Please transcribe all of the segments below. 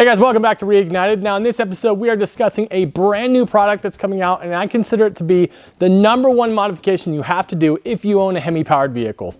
Hey guys, welcome back to Reignited. Now in this episode, we are discussing a brand new product that's coming out, and I consider it to be the #1 modification you have to do if you own a Hemi powered vehicle.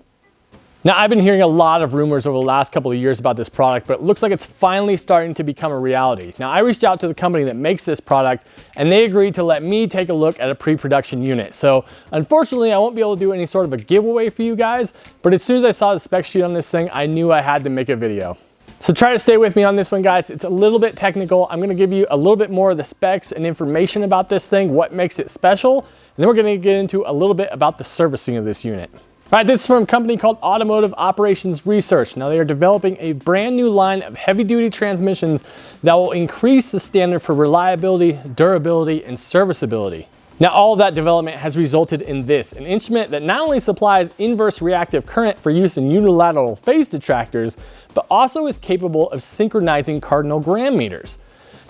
Now I've been hearing a lot of rumors over the last couple of years about this product, but it looks like it's finally starting to become a reality. Now I reached out to the company that makes this product, and they agreed to let me take a look at a pre-production unit. So unfortunately, I won't be able to do any sort of a giveaway for you guys, but as soon as I saw the spec sheet on this thing, I knew I had to make a video. So try to stay with me on this one, guys. It's a little bit technical. I'm gonna give you a little bit more of the specs and information about this thing, what makes it special, and then we're gonna get into a little bit about the servicing of this unit. All right, this is from a company called Automotive Operations Research. Now they are developing a brand new line of heavy-duty transmissions that will increase the standard for reliability, durability, and serviceability. Now all of that development has resulted in this, an instrument that not only supplies inverse reactive current for use in unilateral phase detractors, but also is capable of synchronizing cardinal gram meters.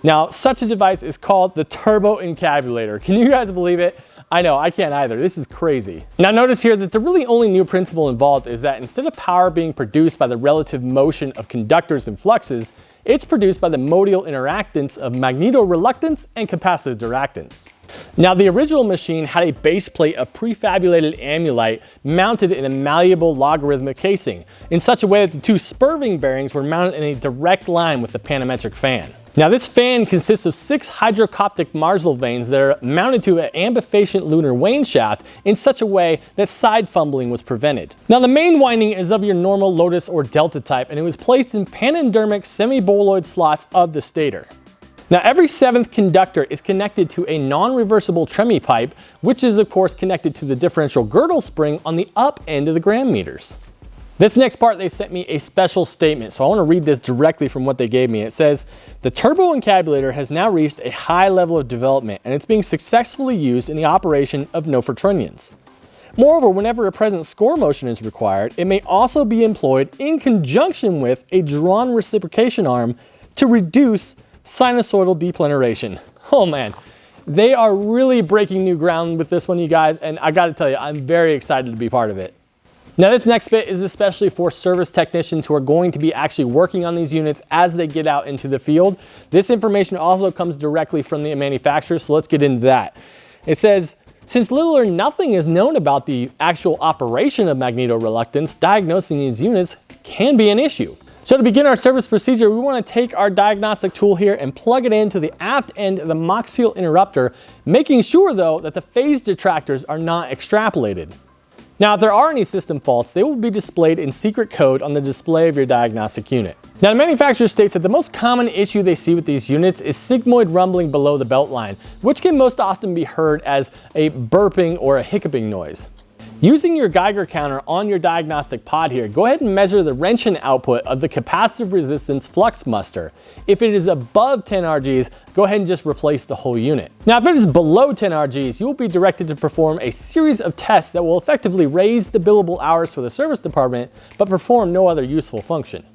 Now such a device is called the Turbo Encabulator. Can you guys believe it? I know, I can't either. This is crazy. Now notice here that the really only new principle involved is that instead of power being produced by the relative motion of conductors and fluxes, it's produced by the modal interactance of magnetoreluctance and capacitive duractance. Now the original machine had a base plate of prefabulated amulite mounted in a malleable logarithmic casing in such a way that the two spurving bearings were mounted in a direct line with the panometric fan. Now this fan consists of 6 hydrocoptic Marsal vanes that are mounted to an ambifacient lunar wane shaft in such a way that side fumbling was prevented. Now the main winding is of your normal Lotus or Delta type, and it was placed in panendermic semi-boloid slots of the stator. Now every 7th conductor is connected to a non-reversible Tremi pipe, which is of course connected to the differential girdle spring on the up end of the gram meters. This next part, they sent me a special statement, so I want to read this directly from what they gave me. It says, the Turbo Encabulator has now reached a high level of development, and it's being successfully used in the operation of Nofortronians. Moreover, whenever a present score motion is required, it may also be employed in conjunction with a drawn reciprocation arm to reduce sinusoidal depleneration. Oh man, they are really breaking new ground with this one, you guys, and I gotta tell you, I'm very excited to be part of it. Now this next bit is especially for service technicians who are going to be actually working on these units as they get out into the field. This information also comes directly from the manufacturer, so let's get into that. It says, since little or nothing is known about the actual operation of magnetoreluctance, diagnosing these units can be an issue. So to begin our service procedure, we want to take our diagnostic tool here and plug it into the aft end of the maxial interrupter, making sure though that the phase detractors are not extrapolated. Now, if there are any system faults, they will be displayed in secret code on the display of your diagnostic unit. Now, the manufacturer states that the most common issue they see with these units is sigmoid rumbling below the belt line, which can most often be heard as a burping or a hiccuping noise. Using your Geiger counter on your diagnostic pod here, go ahead and measure the Roentgen output of the capacitive resistance flux muster. If it is above 10 RGs, go ahead and just replace the whole unit. Now, if it is below 10 RGs, you will be directed to perform a series of tests that will effectively raise the billable hours for the service department, but perform no other useful function.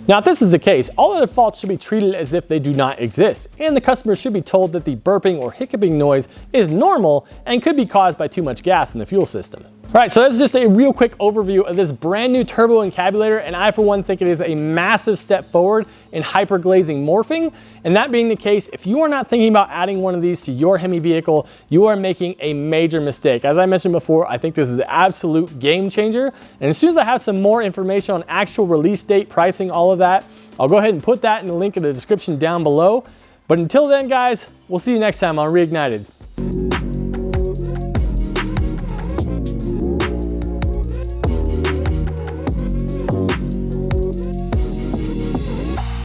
Now, if this is the case, all other faults should be treated as if they do not exist, and the customer should be told that the burping or hiccuping noise is normal and could be caused by too much gas in the fuel system. All right, so that's just a real quick overview of this brand new Turbo Encabulator, and I for one think it is a massive step forward in hyperglazing morphing. And that being the case, if you are not thinking about adding one of these to your Hemi vehicle, you are making a major mistake. As I mentioned before, I think this is the absolute game changer. And as soon as I have some more information on actual release date, pricing, all of that, I'll go ahead and put that in the link in the description down below. But until then, guys, we'll see you next time on Reignited.